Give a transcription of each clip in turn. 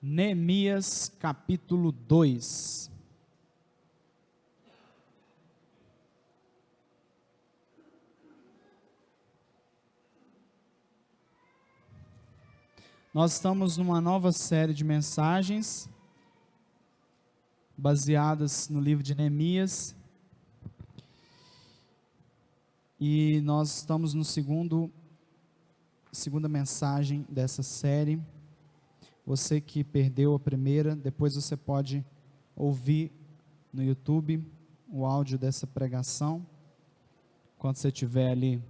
Neemias capítulo 2. Nós estamos numa nova série de mensagens baseadas no livro de Neemias. E nós estamos no segunda mensagem dessa série. Você que perdeu a primeira, depois você pode ouvir no YouTube o áudio dessa pregação. Quando você estiver ali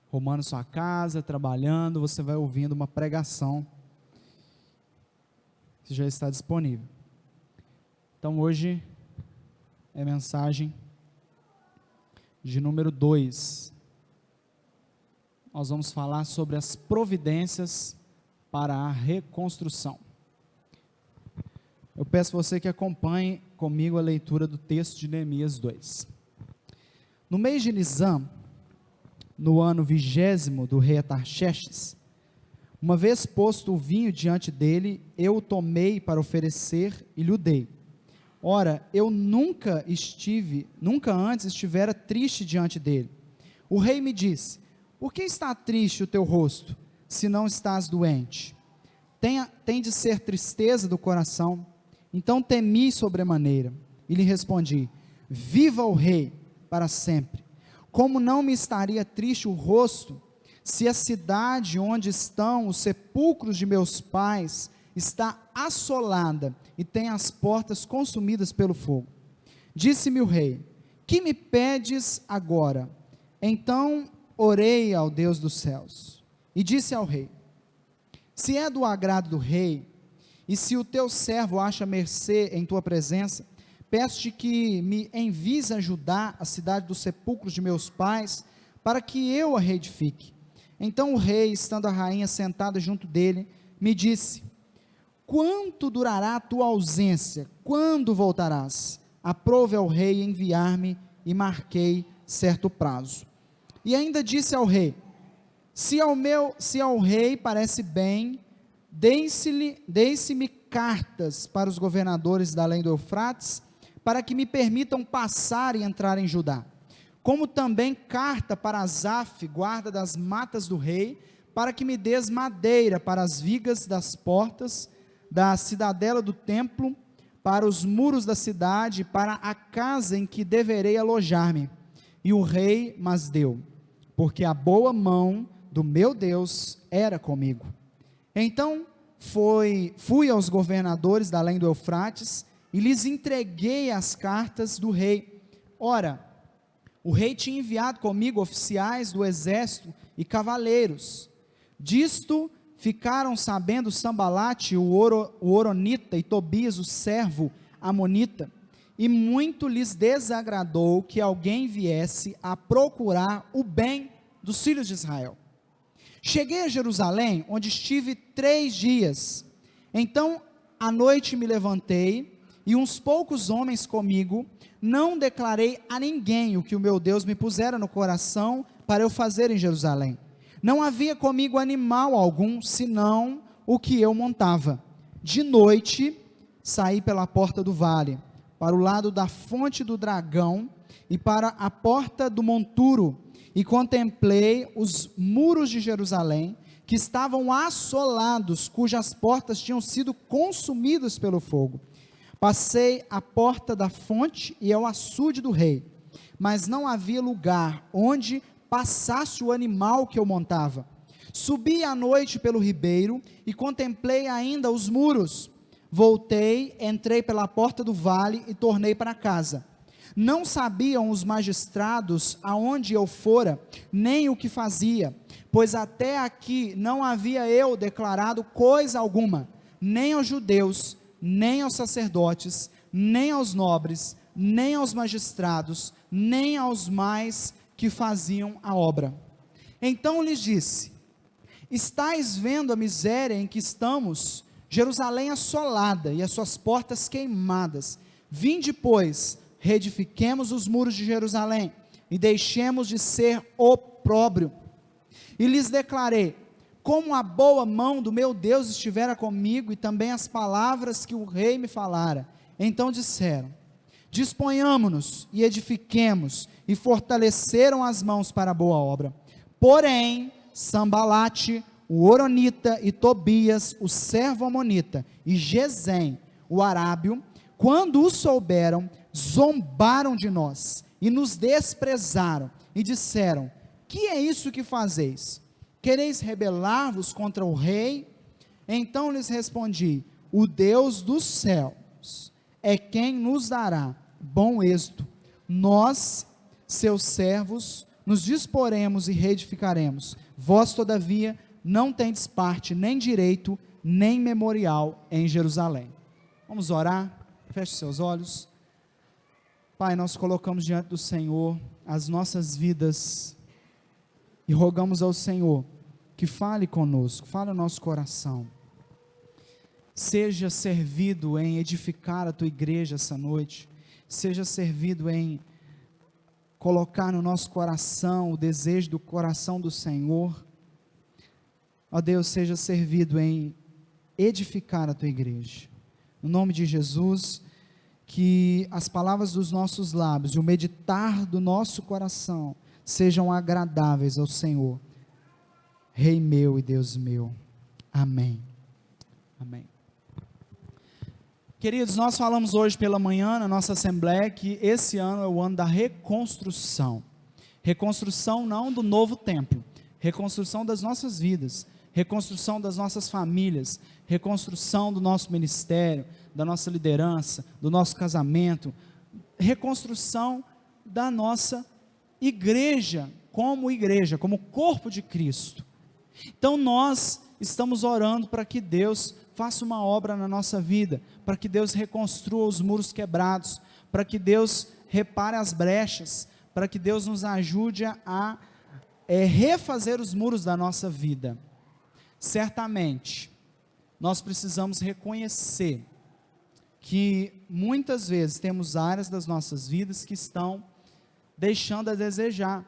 arrumando sua casa, trabalhando, você vai ouvindo uma pregação que já está disponível. Então hoje é a mensagem de número 2. Nós vamos falar sobre as providências para a reconstrução. Eu peço a você que acompanhe comigo a leitura do texto de Neemias 2. No mês de Nisan, no ano 20º do rei Artaxerxes, uma vez posto o vinho diante dele, eu o tomei para oferecer e lhe o dei. Ora, eu nunca antes estivera triste diante dele. O rei me disse: por que está triste o teu rosto, se não estás doente? Tem de ser tristeza do coração. Então temi sobremaneira, e lhe respondi: viva o rei para sempre. Como não me estaria triste o rosto, se a cidade onde estão os sepulcros de meus pais está assolada e tem as portas consumidas pelo fogo? Disse-me o rei: que me pedes agora? Então orei ao Deus dos céus, e disse ao rei: se é do agrado do rei, e se o teu servo acha mercê em tua presença, peço-te que me envies ajudar a cidade dos sepulcros de meus pais, para que eu a reedifique. Então o rei, estando a rainha sentada junto dele, me disse: quanto durará a tua ausência? Quando voltarás? Aprove ao rei enviar-me, e marquei certo prazo. E ainda disse ao rei: se ao rei parece bem, deixe-me cartas para os governadores da além do Eufrates, para que me permitam passar e entrar em Judá, como também carta para Asaf, guarda das matas do rei, para que me des madeira para as vigas das portas, da cidadela do templo, para os muros da cidade, para a casa em que deverei alojar-me. E o rei mas deu, porque a boa mão do meu Deus era comigo. Então fui aos governadores da além do Eufrates, e lhes entreguei as cartas do rei. Ora, o rei tinha enviado comigo oficiais do exército e cavaleiros. Disto ficaram sabendo Sambalate, o Horonita, e Tobias, o servo amonita, e muito lhes desagradou que alguém viesse a procurar o bem dos filhos de Israel. Cheguei a Jerusalém, onde estive 3 dias. Então à noite me levantei, e uns poucos homens comigo. Não declarei a ninguém o que o meu Deus me pusera no coração para eu fazer em Jerusalém. Não havia comigo animal algum, senão o que eu montava. De noite saí pela porta do vale, para o lado da fonte do dragão, e para a porta do monturo, e contemplei os muros de Jerusalém, que estavam assolados, cujas portas tinham sido consumidas pelo fogo. Passei a porta da fonte e ao açude do rei, mas não havia lugar onde passasse o animal que eu montava. Subi à noite pelo ribeiro e contemplei ainda os muros. Voltei, entrei pela porta do vale e tornei para casa. Não sabiam os magistrados aonde eu fora, nem o que fazia, pois até aqui não havia eu declarado coisa alguma, nem aos judeus, nem aos sacerdotes, nem aos nobres, nem aos magistrados, nem aos mais que faziam a obra. Então lhes disse: estais vendo a miséria em que estamos, Jerusalém assolada e as suas portas queimadas. Vinde, pois, reedifiquemos os muros de Jerusalém, e deixemos de ser opróbrio. E lhes declarei: como a boa mão do meu Deus estivera comigo, e também as palavras que o rei me falara. Então disseram: disponhamo-nos e edifiquemos, e fortaleceram as mãos para a boa obra. Porém, Sambalate, o Horonita, e Tobias, o servo amonita, e Gesem, o arábio, quando o souberam, zombaram de nós, e nos desprezaram, e disseram: que é isso que fazeis? Quereis rebelar-vos contra o rei? Então lhes respondi: o Deus dos céus é quem nos dará bom êxito. Nós, seus servos, nos disporemos e reedificaremos. Vós, todavia, não tendes parte, nem direito, nem memorial em Jerusalém. Vamos orar? Feche seus olhos. Pai, nós colocamos diante do Senhor as nossas vidas e rogamos ao Senhor que fale conosco, fale no nosso coração. Seja servido em edificar a tua igreja essa noite, seja servido em colocar no nosso coração o desejo do coração do Senhor. Ó Deus, seja servido em edificar a tua igreja. No nome de Jesus, que as palavras dos nossos lábios e o meditar do nosso coração sejam agradáveis ao Senhor, Rei meu e Deus meu. Amém. Amém. Queridos, nós falamos hoje pela manhã na nossa assembleia que esse ano é o ano da reconstrução. Reconstrução não do novo templo, reconstrução das nossas vidas, reconstrução das nossas famílias, reconstrução do nosso ministério, da nossa liderança, do nosso casamento, reconstrução da nossa igreja, como corpo de Cristo. Então nós estamos orando para que Deus faça uma obra na nossa vida, para que Deus reconstrua os muros quebrados, para que Deus repare as brechas, para que Deus nos ajude a refazer os muros da nossa vida. Certamente, nós precisamos reconhecer que muitas vezes temos áreas das nossas vidas que estão deixando a desejar.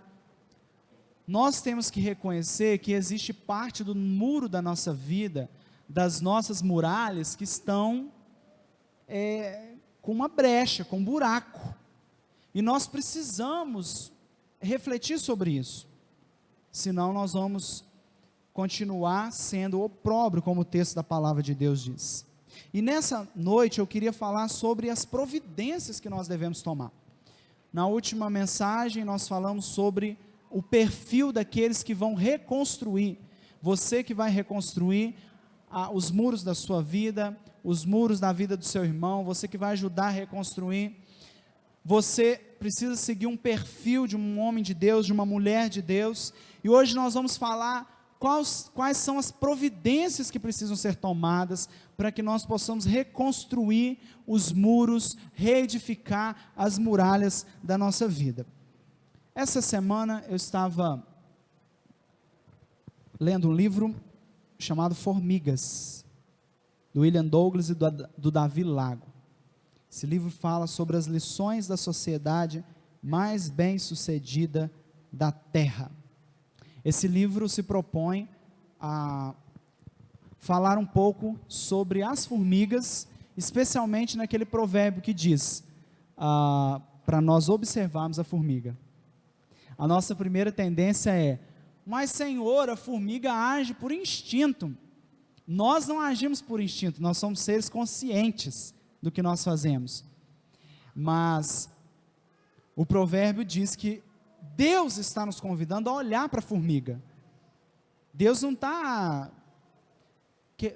Nós temos que reconhecer que existe parte do muro da nossa vida, das nossas muralhas, que estão com uma brecha, com um buraco, e nós precisamos refletir sobre isso, senão nós vamos continuar sendo opróbrio, como o texto da palavra de Deus diz. E nessa noite eu queria falar sobre as providências que nós devemos tomar. Na última mensagem nós falamos sobre o perfil daqueles que vão reconstruir. Você que vai reconstruir os muros da sua vida, os muros da vida do seu irmão, você que vai ajudar a reconstruir, você precisa seguir um perfil de um homem de Deus, de uma mulher de Deus, e hoje nós vamos falar quais são as providências que precisam ser tomadas para que nós possamos reconstruir os muros, reedificar as muralhas da nossa vida. Essa semana eu estava lendo um livro chamado Formigas, do William Douglas e do Davi Lago. Esse livro fala sobre as lições da sociedade mais bem-sucedida da Terra. Esse livro se propõe a falar um pouco sobre as formigas, especialmente naquele provérbio que diz, para nós observarmos a formiga. A nossa primeira tendência é: mas Senhor, a formiga age por instinto. Nós não agimos por instinto, nós somos seres conscientes do que nós fazemos. Mas o provérbio diz que Deus está nos convidando a olhar para a formiga. Deus não está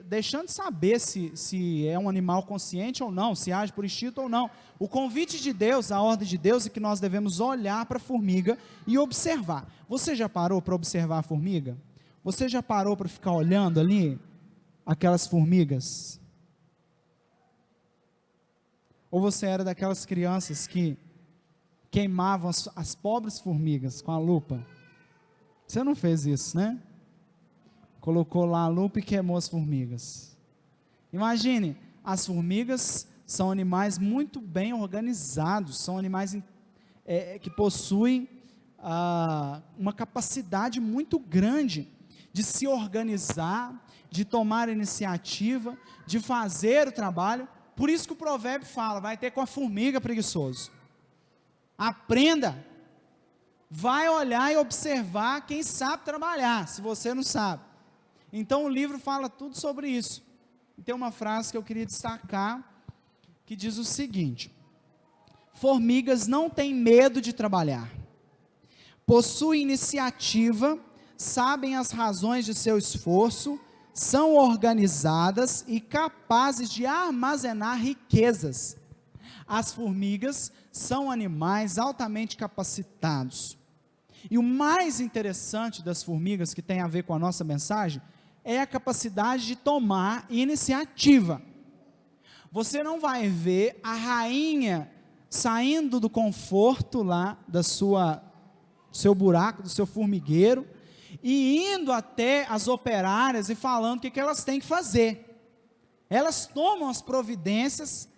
deixando de saber se é um animal consciente ou não, se age por instinto ou não. O convite de Deus, a ordem de Deus é que nós devemos olhar para a formiga e observar. Você já parou para observar a formiga? Você já parou para ficar olhando ali aquelas formigas? Ou você era daquelas crianças que queimavam as pobres formigas com a lupa? Você não fez isso, né? Colocou lá a lupa e queimou as formigas. Imagine, as formigas são animais muito bem organizados, são animais que possuem uma capacidade muito grande de se organizar, de tomar iniciativa, de fazer o trabalho. Por isso que o provérbio fala, vai ter com a formiga preguiçoso. Aprenda, vai olhar e observar quem sabe trabalhar, se você não sabe. Então o livro fala tudo sobre isso. E tem uma frase que eu queria destacar, que diz o seguinte: formigas não têm medo de trabalhar, possuem iniciativa, sabem as razões de seu esforço, são organizadas e capazes de armazenar riquezas. As formigas são animais altamente capacitados. E o mais interessante das formigas, que tem a ver com a nossa mensagem, é a capacidade de tomar iniciativa. Você não vai ver a rainha saindo do conforto lá do seu buraco, do seu formigueiro, e indo até as operárias e falando o que elas têm que fazer. Elas tomam as providências.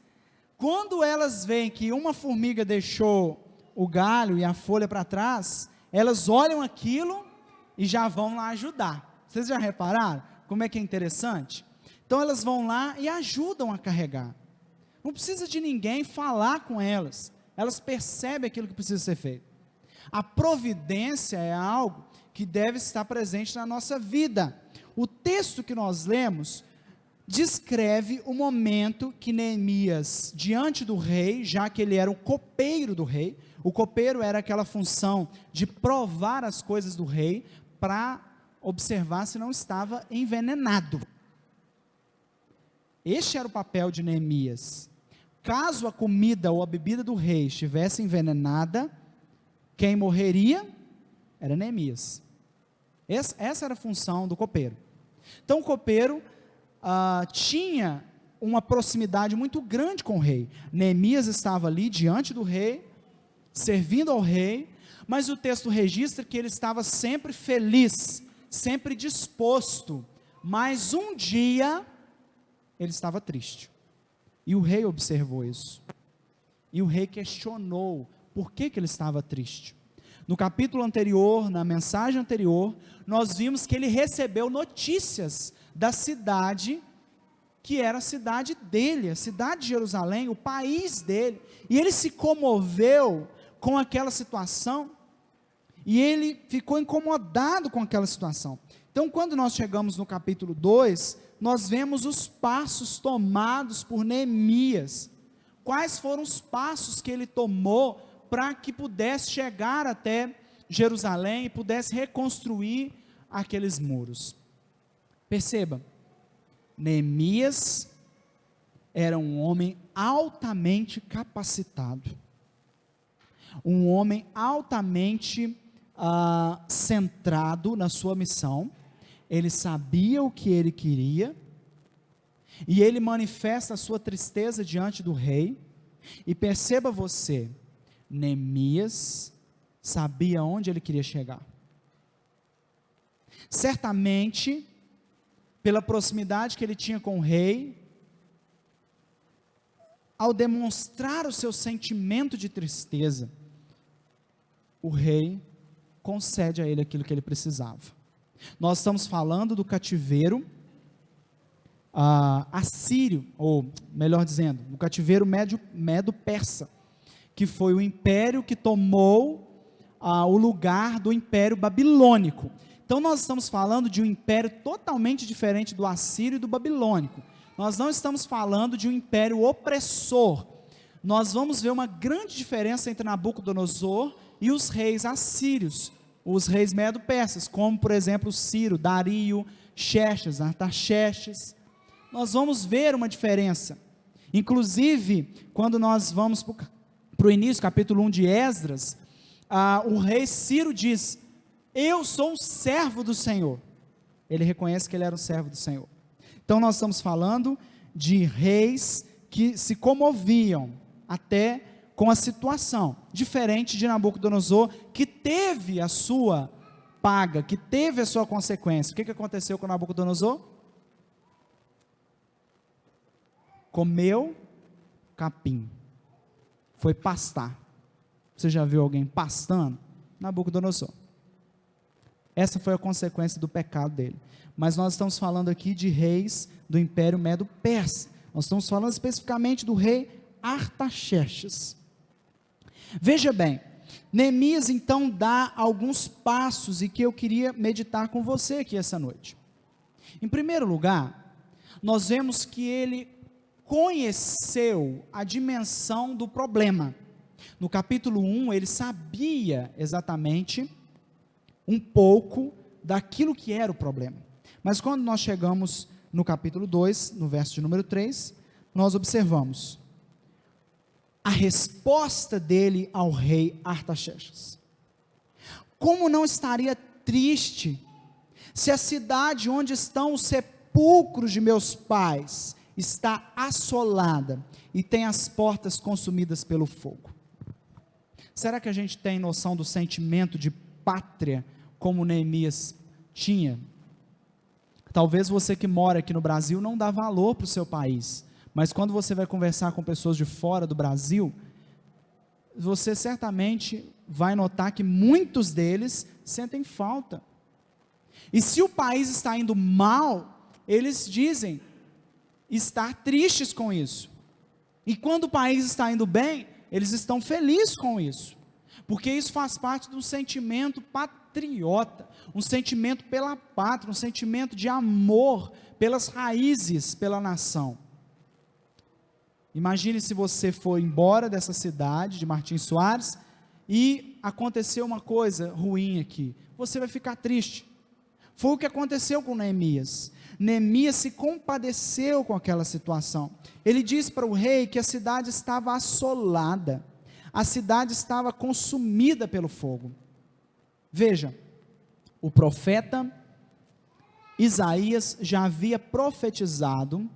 Quando elas veem que uma formiga deixou o galho e a folha para trás, elas olham aquilo e já vão lá ajudar. Vocês já repararam como é que é interessante? Então elas vão lá e ajudam a carregar. Não precisa de ninguém falar com elas. Elas percebem aquilo que precisa ser feito. A providência é algo que deve estar presente na nossa vida. O texto que nós lemos descreve o momento que Neemias, diante do rei, já que ele era o copeiro do rei, o copeiro era aquela função de provar as coisas do rei, para observar se não estava envenenado. Este era o papel de Neemias. Caso a comida ou a bebida do rei estivesse envenenada, quem morreria era Neemias. Essa era a função do copeiro. Então o copeiro tinha uma proximidade muito grande com o rei. Neemias estava ali diante do rei, servindo ao rei, mas o texto registra que ele estava sempre feliz, sempre disposto, mas um dia ele estava triste, e o rei observou isso, e o rei questionou por que ele estava triste. No capítulo anterior, na mensagem anterior, nós vimos que ele recebeu notícias da cidade, que era a cidade dele, a cidade de Jerusalém, o país dele, e ele se comoveu com aquela situação, e ele ficou incomodado com aquela situação. Então quando nós chegamos no capítulo 2, nós vemos os passos tomados por Neemias. Quais foram os passos que ele tomou para que pudesse chegar até Jerusalém e pudesse reconstruir aqueles muros? Perceba, Neemias era um homem altamente capacitado, um homem altamente centrado na sua missão. Ele sabia o que ele queria, e ele manifesta a sua tristeza diante do rei. E perceba você, Neemias sabia onde ele queria chegar. Certamente, pela proximidade que ele tinha com o rei, ao demonstrar o seu sentimento de tristeza, o rei concede a ele aquilo que ele precisava. Nós estamos falando do cativeiro assírio, ou melhor dizendo, do cativeiro medo-persa, que foi o império que tomou o lugar do império babilônico. Então nós estamos falando de um império totalmente diferente do assírio e do babilônico. Nós não estamos falando de um império opressor. Nós vamos ver uma grande diferença entre Nabucodonosor e os reis assírios, os reis medo-persas, como por exemplo Ciro, Dario, Xerxes, Artaxerxes. Nós vamos ver uma diferença. Inclusive, quando nós vamos para o início, capítulo 1 de Esdras, o rei Ciro diz: eu sou um servo do Senhor. Ele reconhece que ele era um servo do Senhor. Então nós estamos falando de reis que se comoviam até com a situação, diferente de Nabucodonosor, que teve a sua paga, que teve a sua consequência. O que aconteceu com Nabucodonosor? Comeu capim, foi pastar. Você já viu alguém pastando? Nabucodonosor. Essa foi a consequência do pecado dele. Mas nós estamos falando aqui de reis do Império Medo-Persa. Nós estamos falando especificamente do rei Artaxerxes. Veja bem, Neemias então dá alguns passos e que eu queria meditar com você aqui essa noite. Em primeiro lugar, nós vemos que ele conheceu a dimensão do problema. No capítulo 1, ele sabia exatamente um pouco daquilo que era o problema. Mas quando nós chegamos no capítulo 2, no verso de número 3, nós observamos a resposta dele ao rei Artaxerxes. Como não estaria triste se a cidade onde estão os sepulcros de meus pais está assolada e tem as portas consumidas pelo fogo? Será que a gente tem noção do sentimento de pátria como Neemias tinha? Talvez você que mora aqui no Brasil não dá valor para o seu país, mas quando você vai conversar com pessoas de fora do Brasil, você certamente vai notar que muitos deles sentem falta. E se o país está indo mal, eles dizem estar tristes com isso. E quando o país está indo bem, eles estão felizes com isso, porque isso faz parte de um sentimento patriota, um sentimento pela pátria, um sentimento de amor pelas raízes, pela nação. Imagine se você for embora dessa cidade de Martins Soares e aconteceu uma coisa ruim aqui, você vai ficar triste. Foi o que aconteceu com Neemias. Neemias se compadeceu com aquela situação. Ele diz para o rei que a cidade estava assolada, a cidade estava consumida pelo fogo. Veja, o profeta Isaías já havia profetizado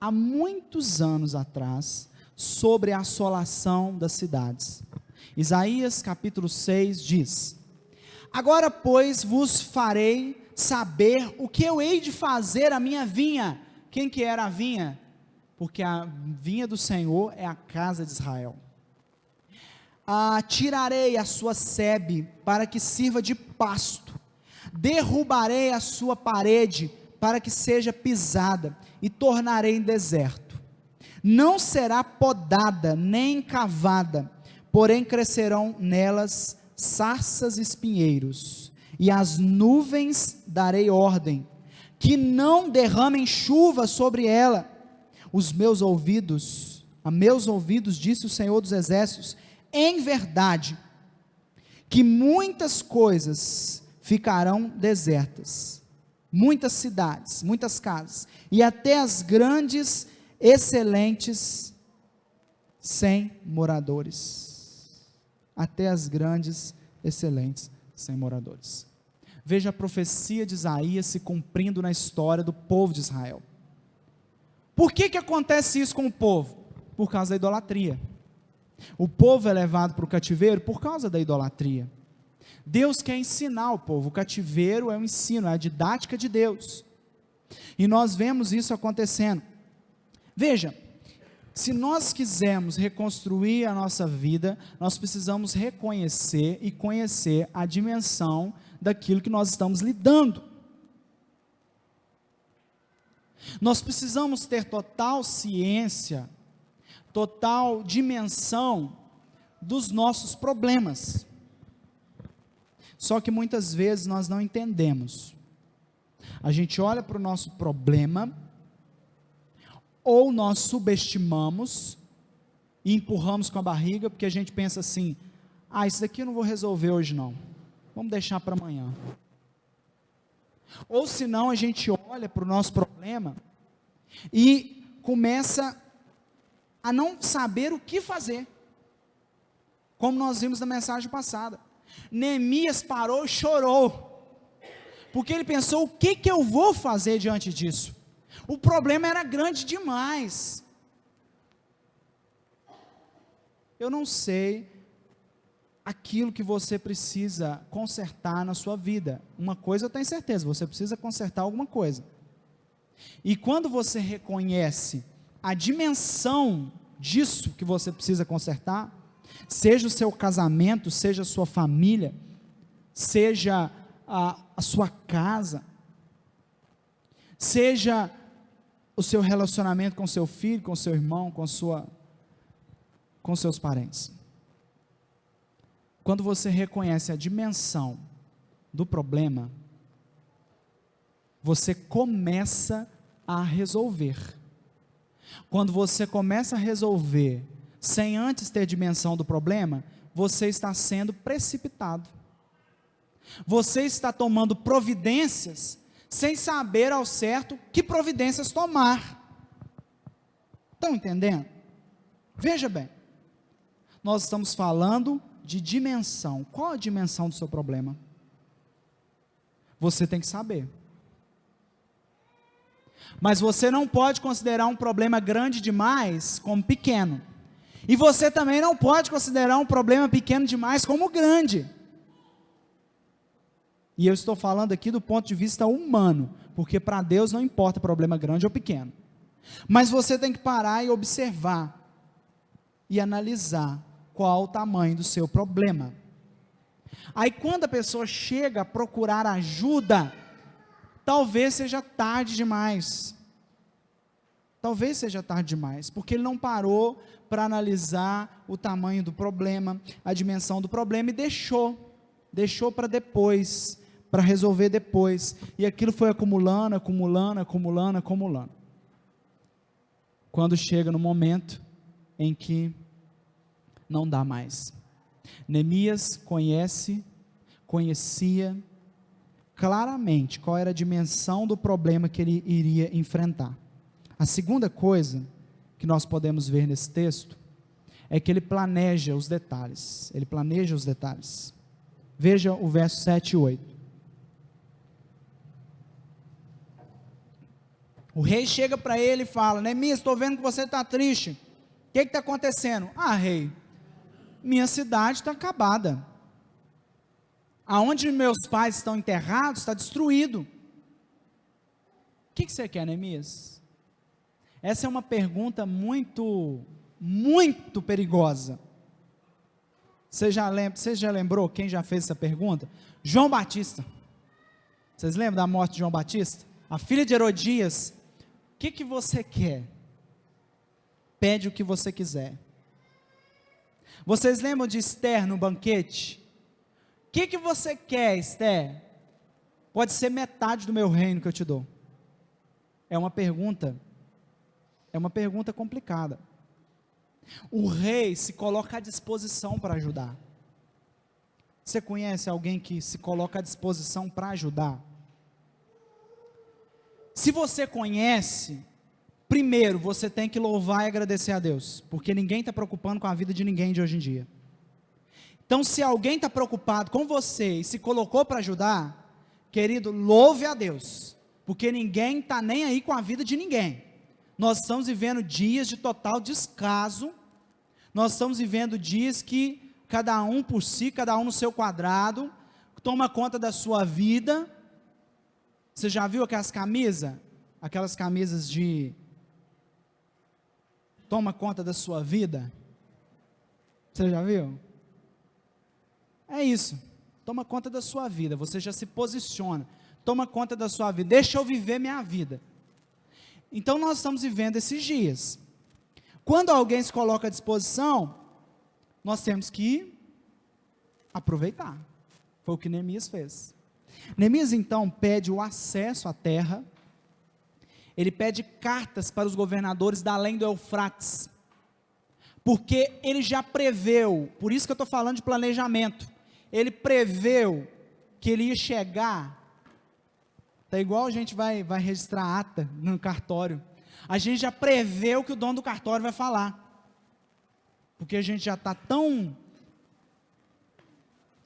há muitos anos atrás sobre a assolação das cidades. Isaías capítulo 6 diz: agora pois vos farei saber o que eu hei de fazer à minha vinha. Quem que era a vinha? Porque a vinha do Senhor é a casa de Israel. Tirarei a sua sebe para que sirva de pasto, derrubarei a sua parede para que seja pisada, e tornarei em deserto. Não será podada nem cavada, porém crescerão nelas sarças e espinheiros, e às nuvens darei ordem, que não derramem chuva sobre ela. A meus ouvidos, disse o Senhor dos Exércitos, em verdade, que muitas coisas ficarão desertas, muitas cidades, muitas casas, e até as grandes, excelentes, sem moradores. Até as grandes, excelentes, sem moradores. Veja a profecia de Isaías se cumprindo na história do povo de Israel. Por que acontece isso com o povo? Por causa da idolatria. O povo é levado para o cativeiro por causa da idolatria. Deus quer ensinar o povo, o cativeiro é o ensino, é a didática de Deus, e nós vemos isso acontecendo. Veja, se nós quisermos reconstruir a nossa vida, nós precisamos reconhecer e conhecer a dimensão daquilo que nós estamos lidando. Nós precisamos ter total ciência, total dimensão dos nossos problemas. Só que muitas vezes nós não entendemos. A gente olha para o nosso problema, ou nós subestimamos e empurramos com a barriga, porque a gente pensa assim: isso daqui eu não vou resolver hoje não, vamos deixar para amanhã. Ou senão a gente olha para o nosso problema e começa a não saber o que fazer, como nós vimos na mensagem passada. Neemias parou e chorou, porque ele pensou: o que eu vou fazer diante disso? O problema era grande demais. Eu não sei aquilo que você precisa consertar na sua vida. Uma coisa eu tenho certeza, você precisa consertar alguma coisa. E quando você reconhece a dimensão disso que você precisa consertar, seja o seu casamento, seja a sua família, seja a sua casa, seja o seu relacionamento com seu filho, com seu irmão, com seus parentes. Quando você reconhece a dimensão do problema, você começa a resolver. Quando você começa a resolver sem antes ter dimensão do problema, você está sendo precipitado. Você está tomando providências sem saber ao certo que providências tomar. Estão entendendo? Veja bem, nós estamos falando de dimensão. Qual a dimensão do seu problema? Você tem que saber. Mas você não pode considerar um problema grande demais como pequeno. E você também não pode considerar um problema pequeno demais como grande. E eu estou falando aqui do ponto de vista humano, porque para Deus não importa problema grande ou pequeno. Mas você tem que parar e observar e analisar qual o tamanho do seu problema. Aí quando a pessoa chega a procurar ajuda, talvez seja tarde demais. Talvez seja tarde demais, porque ele não parou para analisar o tamanho do problema, a dimensão do problema e deixou para depois, para resolver depois, e aquilo foi acumulando. Quando chega no momento em que não dá mais. Neemias conhecia claramente qual era a dimensão do problema que ele iria enfrentar. A segunda coisa que nós podemos ver nesse texto é que ele planeja os detalhes. Veja o verso 7 e 8. O rei chega para ele e fala: Neemias, estou vendo que você está triste. O que está acontecendo? Ah, rei, minha cidade está acabada. Aonde meus pais estão enterrados está destruído. O que você quer, Neemias? Essa é uma pergunta muito perigosa. Você já lembrou quem já fez essa pergunta? João Batista. Vocês lembram da morte de João Batista? A filha de Herodias. O que você quer? Pede o que você quiser. Vocês lembram de Esther no banquete? O que você quer, Esther? Pode ser metade do meu reino que eu te dou. É uma pergunta complicada. O rei se coloca à disposição para ajudar. Você conhece alguém que se coloca à disposição para ajudar? Se você conhece, primeiro você tem que louvar e agradecer a Deus, porque ninguém está preocupando com a vida de ninguém de hoje em dia. Então, se alguém está preocupado com você e se colocou para ajudar, querido, louve a Deus, porque ninguém está nem aí com a vida de ninguém. Nós estamos vivendo dias de total descaso, nós estamos vivendo dias que cada um por si, cada um no seu quadrado, toma conta da sua vida. Você já viu aquelas camisas de toma conta da sua vida? Você já viu? É isso, toma conta da sua vida, você já se posiciona, toma conta da sua vida, deixa eu viver minha vida. Então nós estamos vivendo esses dias. Quando alguém se coloca à disposição, nós temos que aproveitar. Foi o que Neemias fez. Neemias então pede o acesso à terra, ele pede cartas para os governadores da além do Eufrates, porque ele já preveu, por isso que eu estou falando de planejamento, ele preveu que ele ia chegar. Está igual a gente vai registrar ata no cartório. A gente já prevê o que o dono do cartório vai falar. Porque a gente já está tão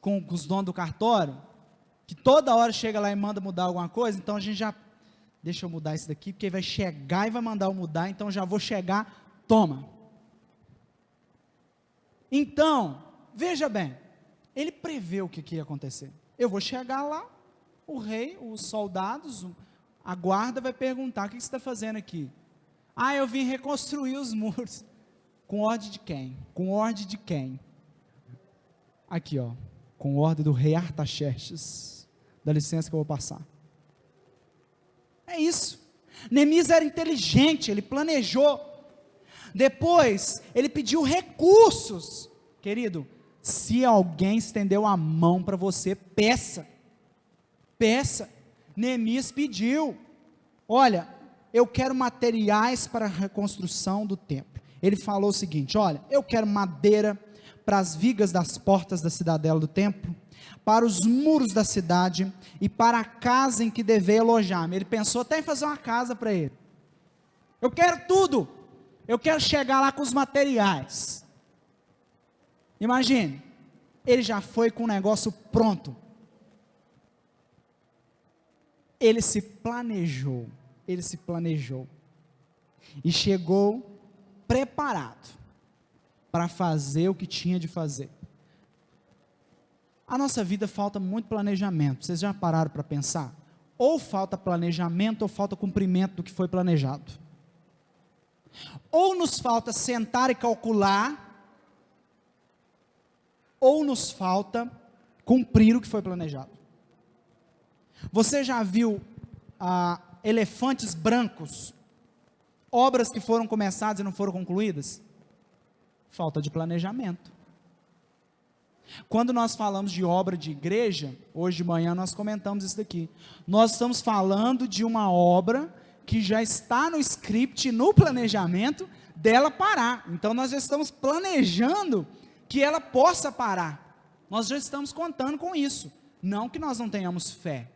com os donos do cartório, que toda hora chega lá e manda mudar alguma coisa, então a gente já, deixa eu mudar isso daqui, porque ele vai chegar e vai mandar eu mudar, então já vou chegar, toma. Então, veja bem, ele prevê o que ia acontecer. Eu vou chegar lá, o rei, os soldados, a guarda vai perguntar: o que você está fazendo aqui? Ah, eu vim reconstruir os muros. Com ordem de quem? Com ordem de quem? Aqui, ó, com ordem do rei Artaxerxes, Dá licença que eu vou passar. É isso. Neemias era inteligente, ele planejou. Depois, ele pediu recursos. Querido, se alguém estendeu a mão para você, peça. Peça. Neemias pediu. Olha, eu quero materiais para a reconstrução do templo. Ele falou o seguinte: olha, eu quero madeira para as vigas das portas da cidadela do templo, para os muros da cidade e para a casa em que devia alojar-me. Ele pensou até em fazer uma casa para ele. Eu quero tudo. Eu quero chegar lá com os materiais. Imagine, ele já foi com o negócio pronto. Ele se planejou. E chegou preparado para fazer o que tinha de fazer. A nossa vida falta muito planejamento. Vocês já pararam para pensar? Ou falta planejamento ou falta cumprimento do que foi planejado. Ou nos falta sentar e calcular, ou nos falta cumprir o que foi planejado. Você já viu elefantes brancos, obras que foram começadas e não foram concluídas? Falta de planejamento. Quando nós falamos de obra de igreja, hoje de manhã nós comentamos isso daqui. Nós estamos falando de uma obra que já está no script, no planejamento dela parar. Então nós já estamos planejando que ela possa parar. Nós já estamos contando com isso. Não que nós não tenhamos fé,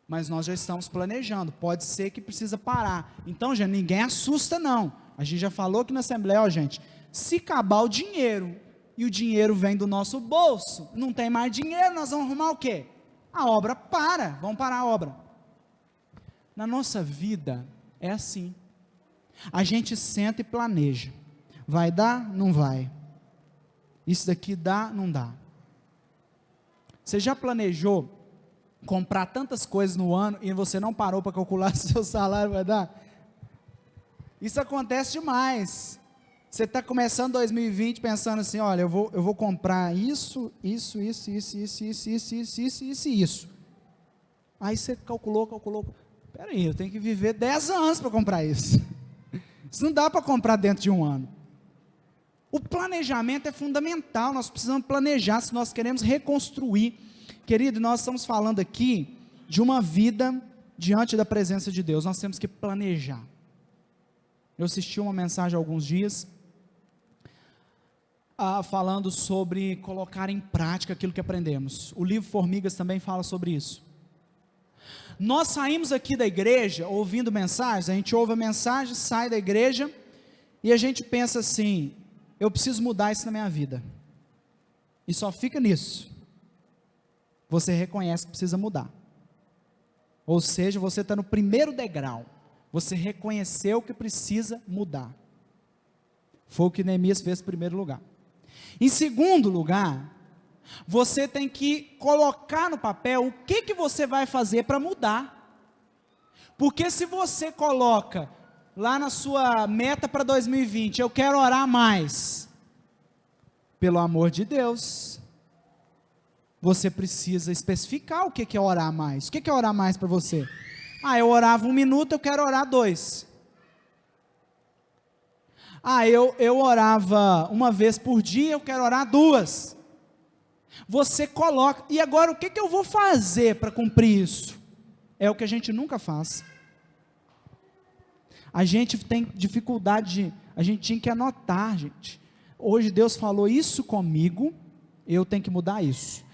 mas nós já estamos planejando. Pode ser que precisa parar. Então, já ninguém assusta não. A gente já falou aqui na Assembleia, ó gente, se acabar o dinheiro, e o dinheiro vem do nosso bolso, não tem mais dinheiro, nós vamos arrumar o quê? A obra para, vamos parar a obra. Na nossa vida, é assim. A gente senta e planeja. Vai dar? Não vai. Isso daqui dá? Não dá. Você já planejou comprar tantas coisas no ano e você não parou para calcular se o seu salário vai dar? Isso acontece demais. Você está começando 2020 pensando assim, olha, eu vou comprar isso. Aí você calculou. Peraí, eu tenho que viver 10 anos para comprar isso. Isso não dá para comprar dentro de um ano. O planejamento é fundamental, nós precisamos planejar se nós queremos reconstruir. Querido, nós estamos falando aqui de uma vida diante da presença de Deus, nós temos que planejar. Eu assisti uma mensagem há alguns dias, falando sobre colocar em prática aquilo que aprendemos. O livro Formigas também fala sobre isso. Nós saímos aqui da igreja, ouvindo mensagens, a gente ouve a mensagem, sai da igreja, e a gente pensa assim, eu preciso mudar isso na minha vida, e só fica nisso. Você reconhece que precisa mudar, ou seja, você está no primeiro degrau, você reconheceu que precisa mudar, foi o que Neemias fez em primeiro lugar. Em segundo lugar, você tem que colocar no papel o que você vai fazer para mudar, porque se você coloca lá na sua meta para 2020, eu quero orar mais, pelo amor de Deus, você precisa especificar o que é orar mais. O que é orar mais para você? Eu orava 1 minuto, eu quero orar 2. Eu orava uma vez por dia, eu quero orar 2. Você coloca, e agora o que eu vou fazer para cumprir isso? É o que a gente nunca faz. A gente tem dificuldade, a gente tinha que anotar, gente. Hoje Deus falou isso comigo, eu tenho que mudar isso.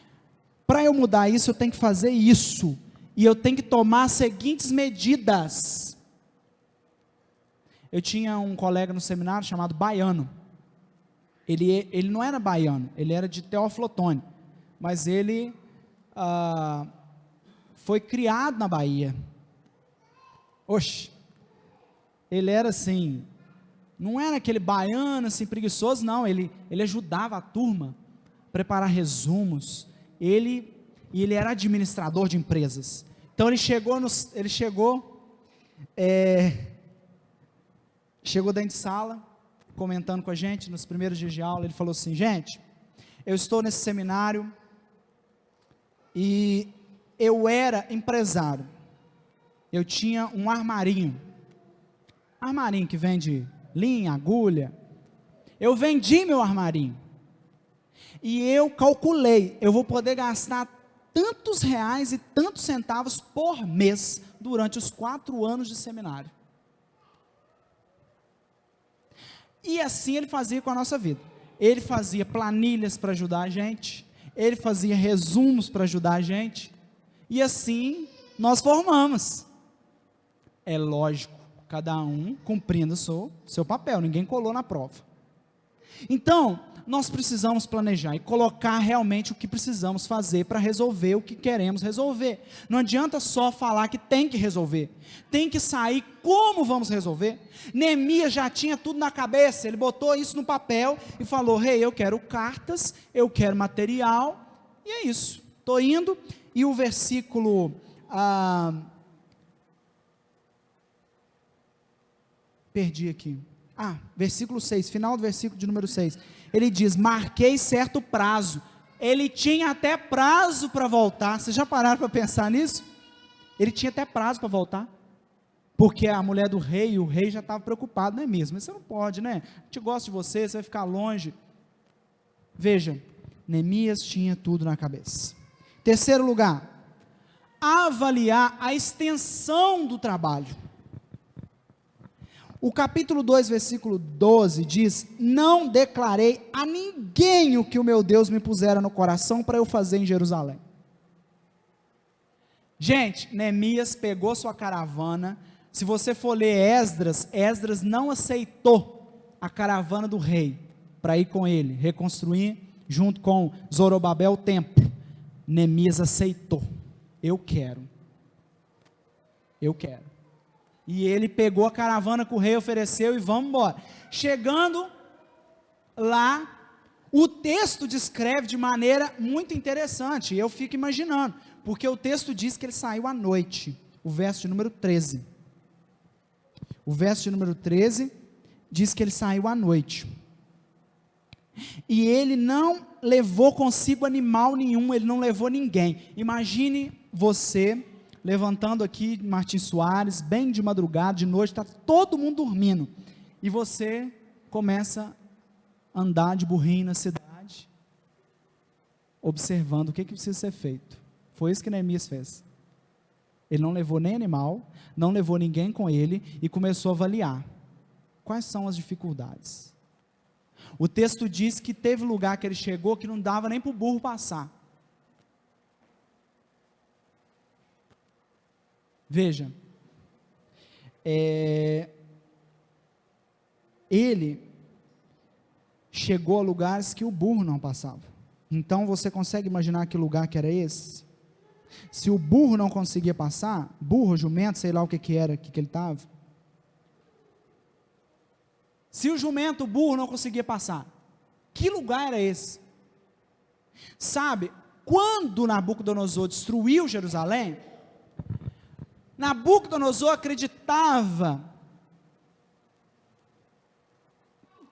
Para eu mudar isso, eu tenho que fazer isso. E eu tenho que tomar as seguintes medidas. Eu tinha um colega no seminário chamado Baiano. Ele não era baiano, ele era de Teófilo Otoni, mas ele foi criado na Bahia. Ele era assim, não era aquele baiano assim preguiçoso, não, ele ajudava a turma a preparar resumos, ele era administrador de empresas. Então ele chegou dentro de sala, comentando com a gente, nos primeiros dias de aula, ele falou assim, gente, eu estou nesse seminário, e eu era empresário. Eu tinha um armarinho que vende linha, agulha. Eu vendi meu armarinho. E eu calculei, eu vou poder gastar tantos reais e tantos centavos por mês durante os 4 anos de seminário. E assim ele fazia com a nossa vida. Ele fazia planilhas para ajudar a gente, ele fazia resumos para ajudar a gente, e assim nós formamos. É lógico, cada um cumprindo o seu papel, ninguém colou na prova. Então, nós precisamos planejar e colocar realmente o que precisamos fazer para resolver o que queremos resolver. Não adianta só falar que tem que resolver, tem que sair como vamos resolver. Neemias já tinha tudo na cabeça, ele botou isso no papel e falou: rei, eu quero cartas, eu quero material, e é isso, estou indo. E o versículo, perdi aqui, versículo 6, final do versículo de número 6, ele diz: marquei certo prazo. Ele tinha até prazo para voltar. Vocês já pararam para pensar nisso? Ele tinha até prazo para voltar, porque a mulher do rei, o rei já estava preocupado, não é mesmo? Mas você não pode, né? A gente gosta de você, você vai ficar longe. Veja, Neemias tinha tudo na cabeça. Terceiro lugar, avaliar a extensão do trabalho. O capítulo 2, versículo 12 diz: não declarei a ninguém o que o meu Deus me pusera no coração para eu fazer em Jerusalém. Gente, Neemias pegou sua caravana. Se você for ler Esdras não aceitou a caravana do rei para ir com ele, reconstruir junto com Zorobabel o templo. Neemias aceitou. Eu quero. E ele pegou a caravana que o rei ofereceu e vamos embora. Chegando lá, o texto descreve de maneira muito interessante. Eu fico imaginando, porque o texto diz que ele saiu à noite. O verso de número 13. O verso de número 13 diz que ele saiu à noite. E ele não levou consigo animal nenhum, ele não levou ninguém. Imagine você levantando aqui Martins Soares, bem de madrugada, de noite, está todo mundo dormindo, e você começa a andar de burrinho na cidade, observando o que precisa ser feito. Foi isso que Neemias fez. Ele não levou nem animal, não levou ninguém com ele, e começou a avaliar quais são as dificuldades. O texto diz que teve lugar que ele chegou que não dava nem para o burro passar. Veja, ele chegou a lugares que o burro não passava. Então você consegue imaginar que lugar que era esse? Se o burro não conseguia passar, burro, jumento, sei lá o que era, que ele estava. Se o jumento, o burro não conseguia passar, que lugar era esse? Sabe, quando Nabucodonosor destruiu Jerusalém, Nabucodonosor acreditava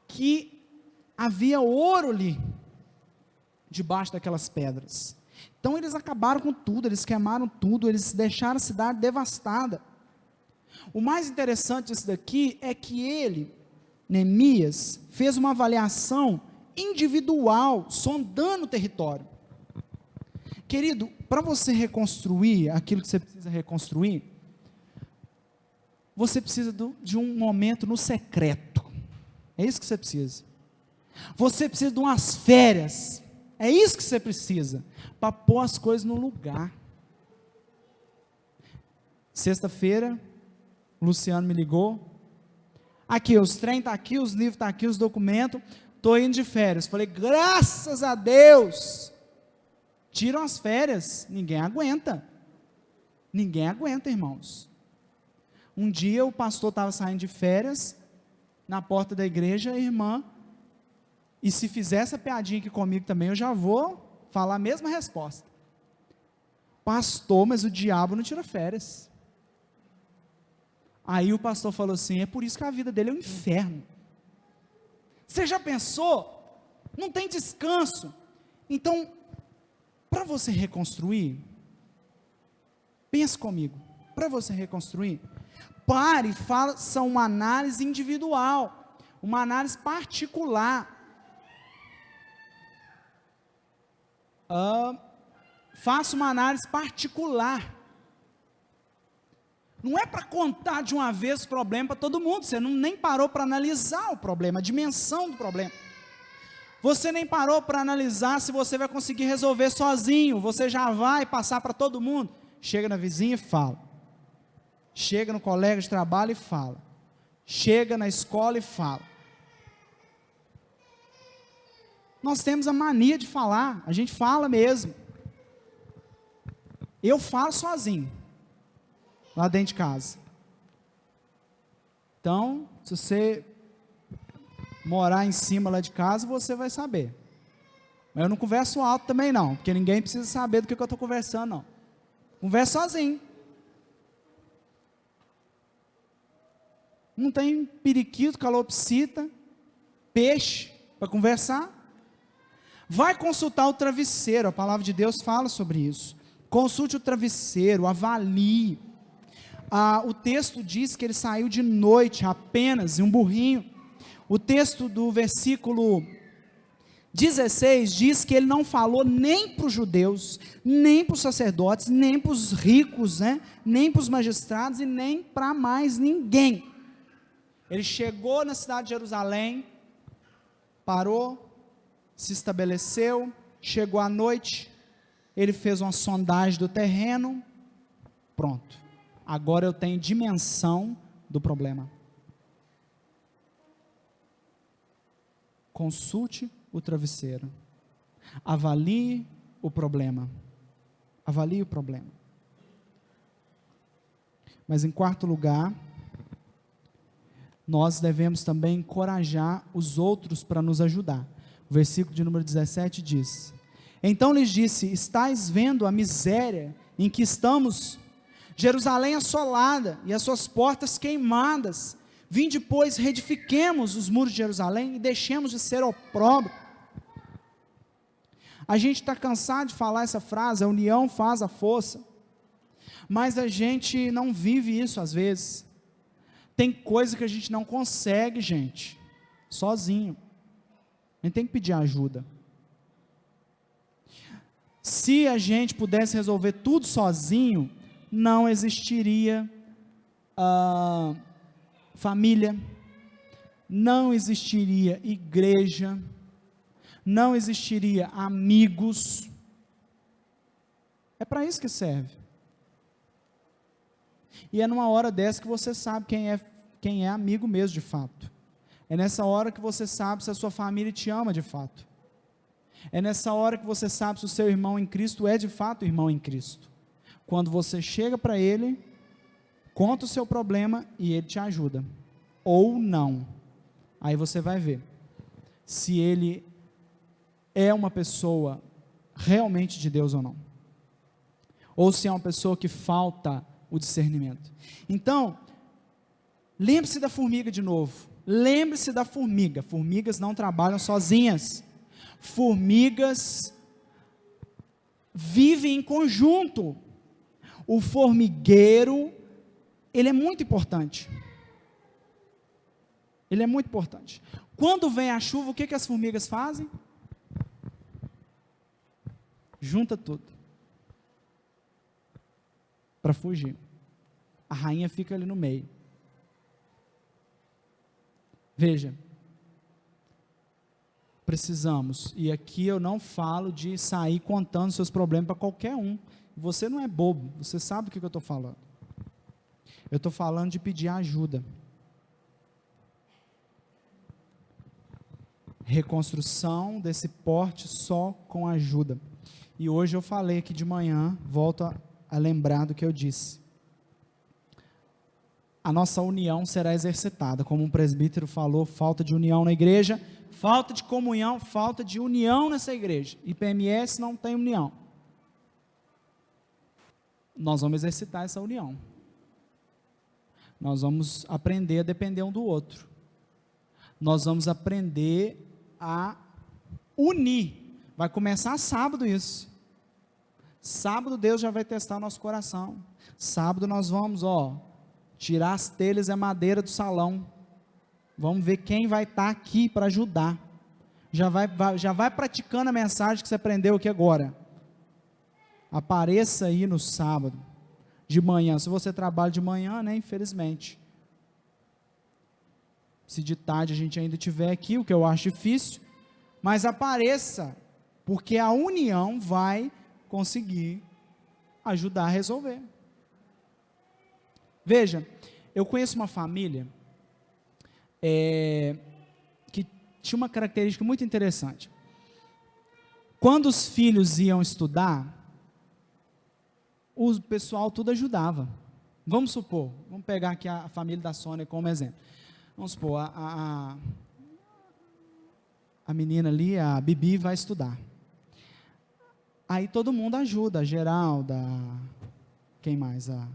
que havia ouro ali, debaixo daquelas pedras. Então eles acabaram com tudo, eles queimaram tudo, eles deixaram a cidade devastada. O mais interessante disso daqui é que ele, Neemias, fez uma avaliação individual, sondando o território. Querido, para você reconstruir aquilo que você precisa reconstruir, você precisa de um momento no secreto. É isso que você precisa. Você precisa de umas férias. É isso que você precisa, para pôr as coisas no lugar. Sexta-feira, o Luciano me ligou. Aqui, os trem está aqui, os livros estão aqui, os documentos. Estou indo de férias. Falei, graças a Deus. Tiram as férias. Ninguém aguenta. Ninguém aguenta, irmãos. Um dia o pastor estava saindo de férias, na porta da igreja, a irmã, e se fizer essa piadinha aqui comigo também, eu já vou falar a mesma resposta. Pastor, mas o diabo não tira férias. Aí o pastor falou assim: é por isso que a vida dele é um inferno. Você já pensou? Não tem descanso. Então, Para você reconstruir, pense comigo, para você reconstruir, pare e faça uma análise individual, uma análise particular. Faça uma análise particular. Não é para contar de uma vez o problema para todo mundo, você nem parou para analisar o problema, a dimensão do problema. Você nem parou para analisar se você vai conseguir resolver sozinho, você já vai passar para todo mundo. Chega na vizinha e fala. Chega no colega de trabalho e fala. Chega na escola e fala. Nós temos a mania de falar, a gente fala mesmo. Eu falo sozinho, lá dentro de casa. Então, se você morar em cima lá de casa, você vai saber. Mas eu não converso alto também não, porque ninguém precisa saber do que eu estou conversando não. Converso sozinho. Não tem periquito, calopsita, peixe para conversar. Vai consultar o travesseiro, a palavra de Deus fala sobre isso. Consulte o travesseiro, avalie. O texto diz que ele saiu de noite apenas em um burrinho. O texto do versículo 16 diz que ele não falou nem para os judeus, nem para os sacerdotes, nem para os ricos, nem para os magistrados e nem para mais ninguém. Ele chegou na cidade de Jerusalém, parou, se estabeleceu, chegou à noite, ele fez uma sondagem do terreno, pronto, agora eu tenho dimensão do problema. Consulte o travesseiro, avalie o problema, mas em quarto lugar, nós devemos também encorajar os outros para nos ajudar. O versículo de número 17 diz: então lhes disse, estáis vendo a miséria em que estamos, Jerusalém assolada e as suas portas queimadas, vinde pois, reedifiquemos os muros de Jerusalém e deixemos de ser opróbrio. A gente está cansado de falar essa frase, a união faz a força, mas a gente não vive isso às vezes. Tem coisa que a gente não consegue, gente, sozinho, a gente tem que pedir ajuda. Se a gente pudesse resolver tudo sozinho, não existiria família, não existiria igreja, não existiria amigos. É para isso que serve. E é numa hora dessa que você sabe quem é amigo mesmo de fato. É nessa hora que você sabe se a sua família te ama de fato. É nessa hora que você sabe se o seu irmão em Cristo é de fato irmão em Cristo. Quando você chega para ele, conta o seu problema e ele te ajuda. Ou não. Aí você vai ver se ele é uma pessoa realmente de Deus ou não. Ou se é uma pessoa que falta o discernimento. Então, lembre-se da formiga de novo. Lembre-se da formiga. Formigas não trabalham sozinhas. Formigas vivem em conjunto. O formigueiro, ele é muito importante. Ele é muito importante. Quando vem a chuva, o que as formigas fazem? Junta tudo para fugir. A rainha fica ali no meio. Veja, precisamos, e aqui eu não falo de sair contando seus problemas para qualquer um. Você não é bobo, você sabe do que eu estou falando. Eu estou falando de pedir ajuda. Reconstrução desse porte só com ajuda. E hoje eu falei aqui de manhã, volto a lembrar do que eu disse. A nossa união será exercitada, como um presbítero falou, falta de união na igreja, falta de comunhão, falta de união nessa igreja. IPMS não tem união. Nós vamos exercitar essa união. Nós vamos aprender a depender um do outro. Nós vamos aprender a unir. Vai começar sábado isso. Sábado Deus já vai testar o nosso coração. Sábado nós vamos, tirar as telhas e a madeira do salão. Vamos ver quem vai estar aqui para ajudar. Já vai praticando a mensagem que você aprendeu aqui agora. Apareça aí no sábado, de manhã. Se você trabalha de manhã, né, infelizmente. Se de tarde a gente ainda estiver aqui, o que eu acho difícil, mas apareça, porque a união vai conseguir ajudar a resolver. Veja, eu conheço uma família que tinha uma característica muito interessante. Quando os filhos iam estudar, o pessoal tudo ajudava. Vamos supor, vamos pegar aqui a família da Sônia como exemplo. Vamos supor, a menina ali, a Bibi, vai estudar. Aí todo mundo ajuda, a Geralda, quem mais? A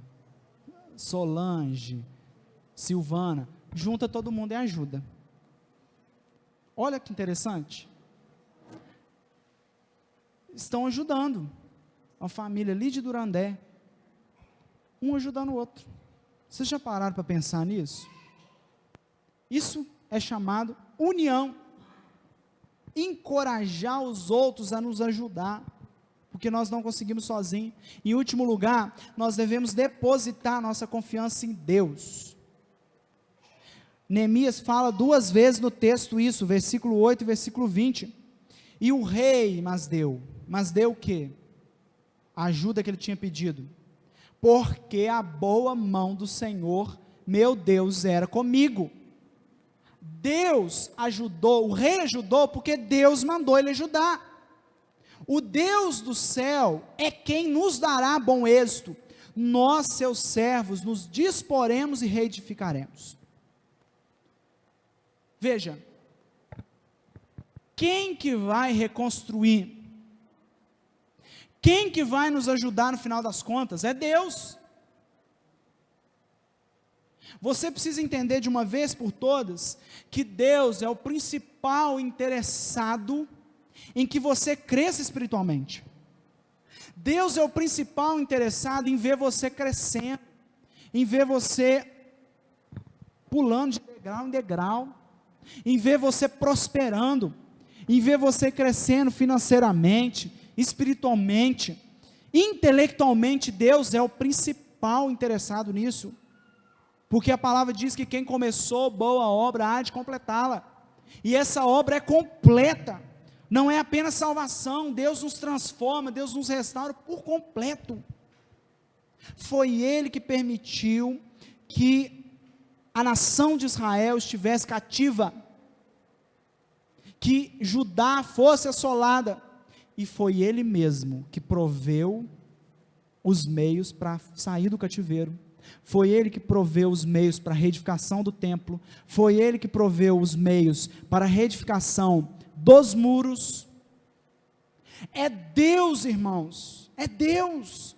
Solange, Silvana, junta todo mundo e ajuda. Olha que interessante. Estão ajudando. Uma família ali de Durandé, um ajudando o outro. Vocês já pararam para pensar nisso? Isso é chamado união. Encorajar os outros a nos ajudar, porque nós não conseguimos sozinhos. Em último lugar, nós devemos depositar nossa confiança em Deus. Neemias fala 2 vezes no texto isso, versículo 8 e versículo 20. E o rei, mas deu o quê? A ajuda que ele tinha pedido. Porque a boa mão do Senhor, meu Deus, era comigo. Deus ajudou, o rei ajudou porque Deus mandou ele ajudar. O Deus do céu é quem nos dará bom êxito. Nós, seus servos, nos disporemos e reedificaremos. Veja, quem que vai reconstruir? Quem que vai nos ajudar no final das contas? É Deus. Você precisa entender de uma vez por todas, que Deus é o principal interessado em que você cresça espiritualmente. Deus é o principal interessado em ver você crescendo, em ver você pulando de degrau em degrau, em ver você prosperando, em ver você crescendo financeiramente, espiritualmente, intelectualmente. Deus é o principal interessado nisso, porque a palavra diz que quem começou boa obra há de completá-la, e essa obra é completa, não é apenas salvação. Deus nos transforma, Deus nos restaura por completo. Foi Ele que permitiu que a nação de Israel estivesse cativa, que Judá fosse assolada, e foi Ele mesmo que proveu os meios para sair do cativeiro. Foi Ele que proveu os meios para a reedificação do templo, foi Ele que proveu os meios para a reedificação dos muros. É Deus, irmãos, é Deus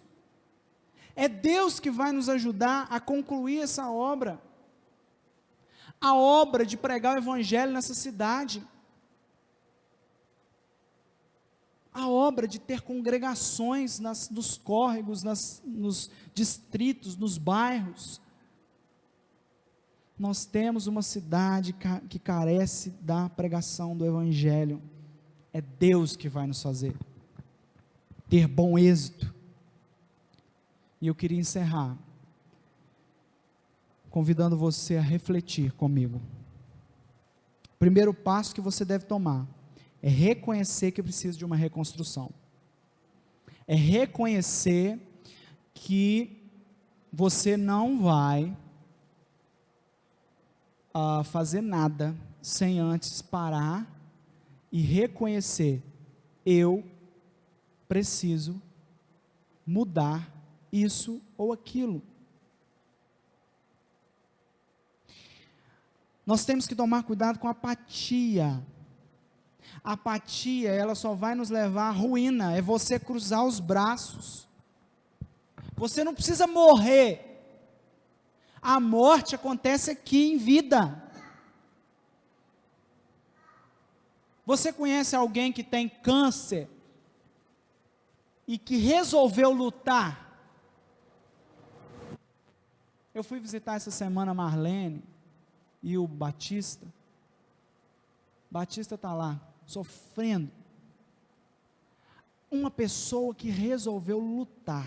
que vai nos ajudar a concluir essa obra, a obra de pregar o evangelho nessa cidade, a obra de ter congregações nos córregos, nos distritos, nos bairros. Nós temos uma cidade que carece da pregação do evangelho. É Deus que vai nos fazer ter bom êxito. E eu queria encerrar convidando você a refletir comigo. O primeiro passo que você deve tomar é reconhecer que precisa de uma reconstrução. É reconhecer que você não vai fazer nada sem antes parar e reconhecer: eu preciso mudar isso ou aquilo. Nós temos que tomar cuidado com a apatia. A apatia, ela só vai nos levar à ruína. É você cruzar os braços. Você não precisa morrer. A morte acontece aqui em vida. Você conhece alguém que tem câncer e que resolveu lutar. Eu fui visitar essa semana a Marlene e o Batista. Batista está lá, sofrendo. Uma pessoa que resolveu lutar.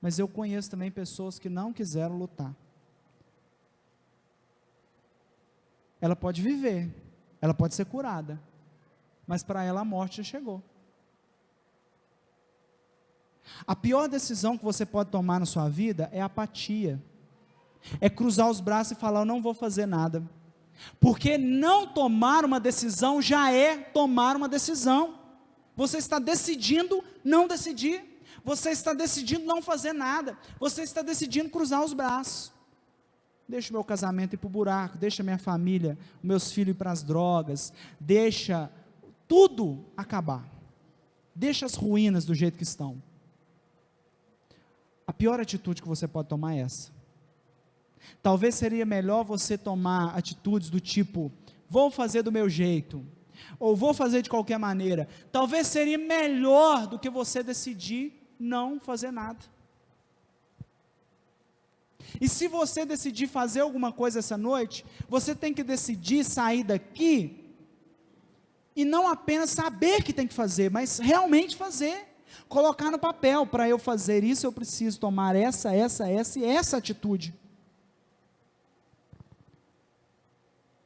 Mas eu conheço também pessoas que não quiseram lutar. Ela pode viver, ela pode ser curada, mas para ela a morte já chegou. A pior decisão que você pode tomar na sua vida é a apatia. É cruzar os braços e falar, eu não vou fazer nada. Porque não tomar uma decisão já é tomar uma decisão. Você está decidindo não decidir. Você está decidindo não fazer nada. Você está decidindo cruzar os braços. Deixa o meu casamento ir para o buraco, deixa minha família, meus filhos ir para as drogas, deixa tudo acabar. Deixa as ruínas do jeito que estão. A pior atitude que você pode tomar é essa. Talvez seria melhor você tomar atitudes do tipo, vou fazer do meu jeito, ou vou fazer de qualquer maneira. Talvez seria melhor do que você decidir não fazer nada. E se você decidir fazer alguma coisa essa noite, você tem que decidir sair daqui, e não apenas saber que tem que fazer, mas realmente fazer. Colocar no papel, para eu fazer isso, eu preciso tomar essa e essa atitude.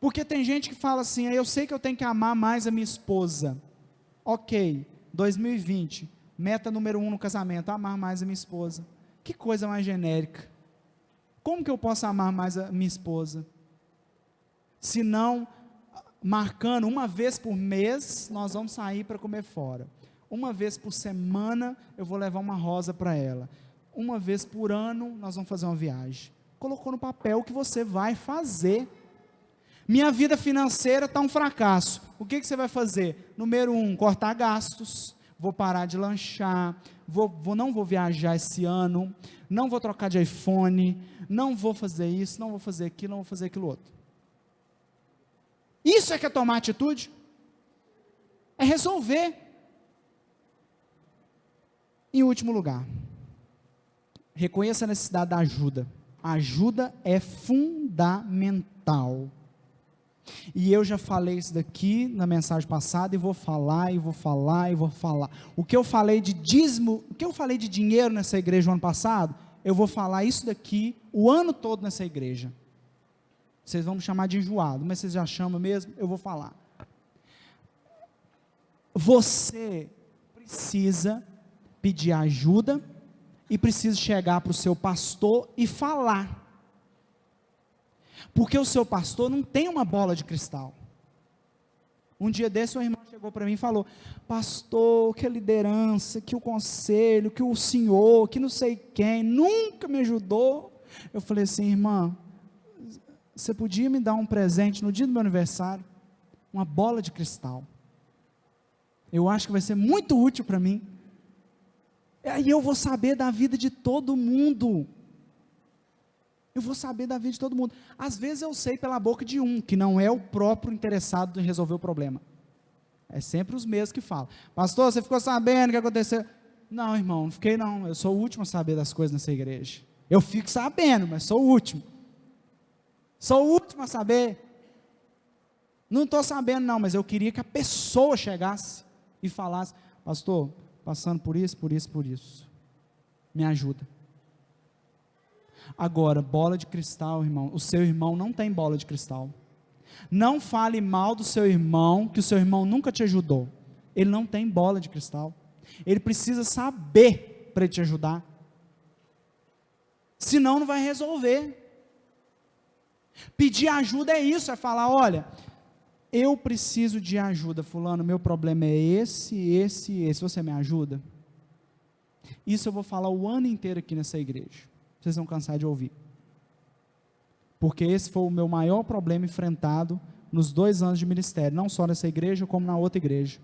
Porque tem gente que fala assim, eu sei que eu tenho que amar mais a minha esposa. Ok, 2020, meta número 1 no casamento, amar mais a minha esposa. Que coisa mais genérica. Como que eu posso amar mais a minha esposa? Se não, marcando uma vez por mês, nós vamos sair para comer fora. Uma vez por semana, eu vou levar uma rosa para ela. Uma vez por ano, nós vamos fazer uma viagem. Colocou no papel o que você vai fazer. Minha vida financeira está um fracasso. O que você vai fazer? Número 1, cortar gastos. Vou parar de lanchar. Não vou viajar esse ano. Não vou trocar de iPhone. Não vou fazer isso. Não vou fazer aquilo. Não vou fazer aquilo outro. Isso é que é tomar atitude? É resolver. Em último lugar, reconheça a necessidade da ajuda. A ajuda é fundamental. E eu já falei isso daqui na mensagem passada, e vou falar. O que eu falei de dízimo, o que eu falei de dinheiro nessa igreja no ano passado, eu vou falar isso daqui o ano todo nessa igreja. Vocês vão me chamar de enjoado, mas vocês já chamam mesmo, eu vou falar. Você precisa pedir ajuda e precisa chegar para o seu pastor e falar. Porque o seu pastor não tem uma bola de cristal. Um dia desse, o irmão chegou para mim e falou, pastor, que a liderança, que o conselho, que o senhor, que não sei quem, nunca me ajudou. Eu falei assim, irmã, você podia me dar um presente no dia do meu aniversário? Uma bola de cristal. Eu acho que vai ser muito útil para mim. Aí eu vou saber da vida de todo mundo. Eu vou saber da vida de todo mundo. Às vezes eu sei pela boca de um, que não é o próprio interessado em resolver o problema. É sempre os mesmos que falam. Pastor, você ficou sabendo o que aconteceu? Não, irmão, não fiquei não. Eu sou o último a saber das coisas nessa igreja. Eu fico sabendo, mas sou o último. Sou o último a saber. Não estou sabendo não, mas eu queria que a pessoa chegasse e falasse, pastor, passando por isso. Me ajuda. Agora, bola de cristal, irmão, o seu irmão não tem bola de cristal. Não fale mal do seu irmão, que o seu irmão nunca te ajudou. Ele não tem bola de cristal. Ele precisa saber para te ajudar. Senão não vai resolver. Pedir ajuda é isso, é falar, olha, eu preciso de ajuda, fulano, meu problema é esse, você me ajuda? Isso eu vou falar o ano inteiro aqui nessa igreja. Vocês vão cansar de ouvir. Porque esse foi o meu maior problema enfrentado nos 2 anos de ministério, não só nessa igreja, como na outra igreja.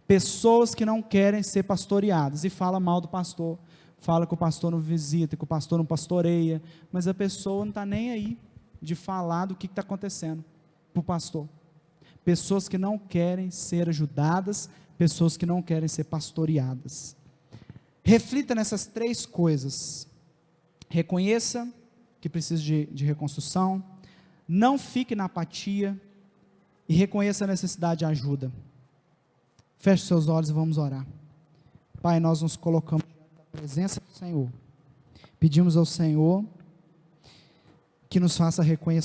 Pessoas que não querem ser pastoreadas, e fala mal do pastor, fala que o pastor não visita, que o pastor não pastoreia, mas a pessoa não está nem aí de falar do que está acontecendo para o pastor. Pessoas que não querem ser ajudadas, pessoas que não querem ser pastoreadas. Reflita nessas 3 coisas. Reconheça que precisa de reconstrução, não fique na apatia e reconheça a necessidade de ajuda. Feche seus olhos e vamos orar. Pai, nós nos colocamos na presença do Senhor. Pedimos ao Senhor que nos faça reconhecer